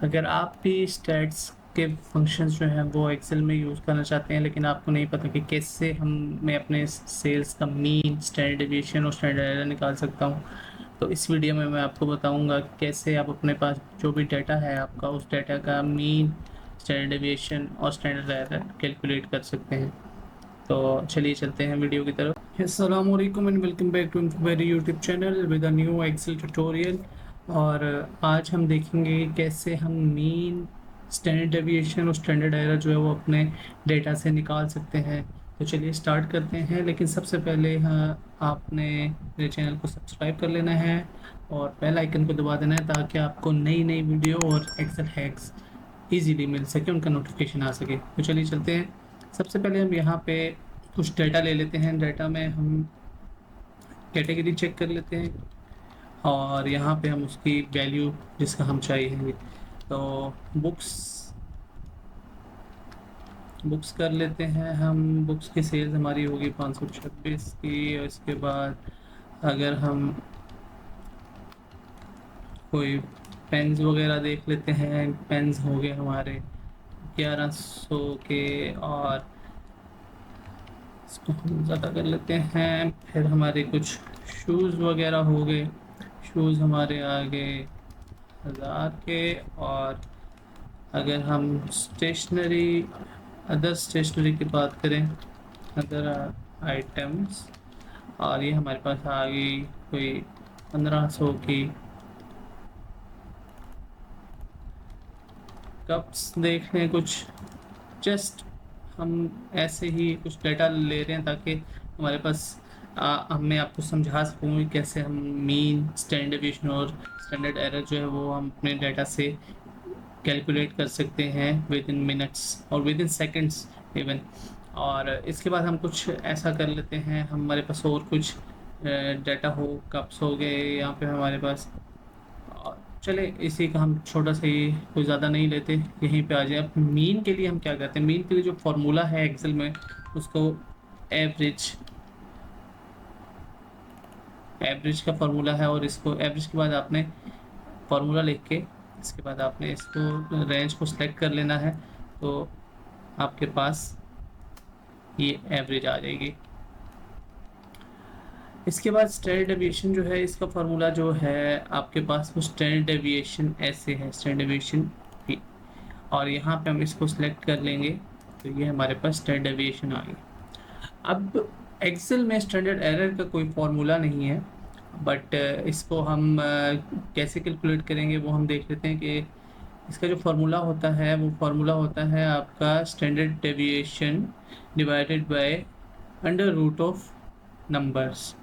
अगर आप भी स्टैट्स के फंक्शंस जो हैं वो एक्सेल में यूज़ करना चाहते हैं, लेकिन आपको नहीं पता कि कैसे मैं अपने सेल्स का मीन, स्टैंडर्ड डेविएशन और स्टैंडर्ड एरर निकाल सकता हूँ, तो इस वीडियो में मैं आपको बताऊंगा कि कैसे आप अपने पास जो भी डाटा है आपका, उस डाटा का मीन, स्टैंडर्ड डेविएशन और स्टैंडर्ड एरर कैलकुलेट कर सकते हैं। तो चलिए चलते हैं वीडियो की तरफ। अस्सलाम वालेकुम and welcome back to Infovery YouTube channel with a new Excel tutorial. और आज हम देखेंगे कि कैसे हम मीन, स्टैंडर्ड डेविएशन और स्टैंडर्ड एरर जो है वो अपने डेटा से निकाल सकते हैं। तो चलिए स्टार्ट करते हैं, लेकिन सबसे पहले आपने मेरे चैनल को सब्सक्राइब कर लेना है और बेल आइकन को दबा देना है ताकि आपको नई नई वीडियो और एक्सेल हैक्स इजीली मिल सके, उनका नोटिफिकेशन आ सके। तो चलिए चलते हैं। सबसे पहले हम यहाँ पे कुछ डाटा ले लेते हैं। डाटा में हम कैटेगरी चेक कर लेते हैं और यहाँ पे हम उसकी वैल्यू जिसका हम चाहिए, तो बुक्स बुक्स कर लेते हैं हम। बुक्स की सेल्स हमारी होगी 526 की। और इसके बाद अगर हम कोई पेन्स वगैरह देख लेते हैं, पेन्स हो गए हमारे 1100 के, और इसको हम ज़्यादा कर लेते हैं। फिर हमारे कुछ शूज़ वगैरह हो गए, शूज़ हमारे आ गए 1000 के। और अगर हम स्टेशनरी, अदर स्टेशनरी की बात करें, अदर आइटम्स, और ये हमारे पास आ गई कोई 1500 की। कप्स देख लें कुछ, जस्ट हम ऐसे ही कुछ डाटा ले रहे हैं ताकि हमारे पास मैं आपको समझा सकूँ कि कैसे हम मीन, स्टैंडर्ड डेविएशन और स्टैंडर्ड एरर जो है वो हम अपने डाटा से कैलकुलेट कर सकते हैं विद इन मिनट्स और विद इन सेकेंड्स इवन। और इसके बाद हम कुछ ऐसा कर लेते हैं, हमारे पास और कुछ डाटा हो, कप्स हो गए यहाँ पे हमारे पास। चले इसी का हम छोटा सा ही, कोई ज़्यादा नहीं लेते, यहीं पे आ जाए। अब मीन के लिए हम क्या करते हैं, मीन के लिए जो फॉर्मूला है एक्सेल में, उसको एवरेज एवरेज का फॉर्मूला है। और इसको एवरेज के बाद आपने फार्मूला लिख के, इसके बाद आपने इसको रेंज को सिलेक्ट कर लेना है, तो आपके पास ये एवरेज आ जाएगी। इसके बाद स्टैंडर्ड डेविएशन जो है, इसका फार्मूला जो है आपके पास, वो स्टैंडर्ड डेविएशन ऐसे है, स्टैंडर्ड डेविएशन पी। और यहाँ पे हम इसको सिलेक्ट कर लेंगे, तो ये हमारे पास स्टैंडर्ड डेविएशन आ गई। अब एक्सेल में स्टैंडर्ड एरर का कोई फार्मूला नहीं है, बट इसको हम कैसे कैलकुलेट करेंगे वो हम देख लेते हैं। कि इसका जो फार्मूला होता है, वो फार्मूला होता है आपका standard deviation divided by under root of numbers,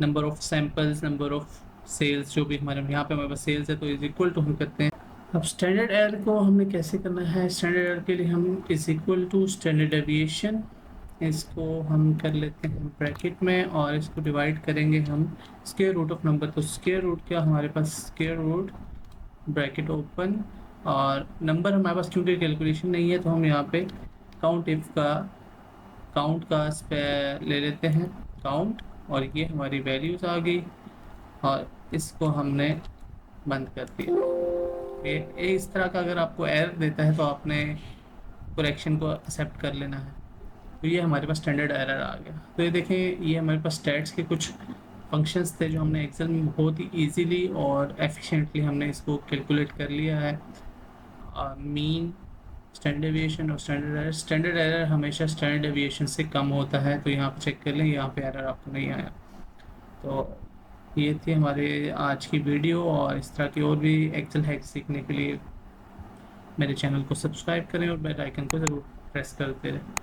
number of samples, number of cells, जो भी हमारे यहाँ पे हमारे पास सेल्स है तो इज इक्वल टू हम करते हैं। अब स्टैंडर्ड एरर को हमने कैसे करना है, स्टैंडर्ड एरर के लिए हम is equal to standard deviation, इसको हम कर लेते हैं ब्रैकेट में और इसको डिवाइड करेंगे हम स्क्वायर रूट ऑफ नंबर। तो स्क्वायर रूट क्या, हमारे पास स्क्वायर रूट ब्रैकेट ओपन, और नंबर हमारे पास क्योंकि कैलकुलेशन नहीं है तो हम यहाँ पे काउंट इफ का, काउंट का ले लेते हैं काउंट, और ये हमारी वैल्यूज़ आ गई और इसको हमने बंद कर दिया। ये इस तरह का अगर आपको एरर देता है तो आपने करेक्शन को एक्सेप्ट कर लेना है। तो ये हमारे पास स्टैंडर्ड एरर आ गया। तो ये देखें, ये हमारे पास स्टैट्स के कुछ फंक्शंस थे जो हमने एक्सेल में बहुत ही इजीली और एफिशिएंटली हमने इसको कैलकुलेट कर लिया है। मीन, स्टैंडर्ड डेविएशन और स्टैंडर्ड एरर। स्टैंडर्ड एरर हमेशा स्टैंडर्ड डेविएशन से कम होता है, तो यहाँ पे चेक कर लें, यहाँ पे एरर आपको नहीं आया। तो ये थी हमारे आज की वीडियो, और इस तरह की और भी एक्सेल हैक सीखने के लिए मेरे चैनल को सब्सक्राइब करें और बेल आइकन को ज़रूर प्रेस करते रहें।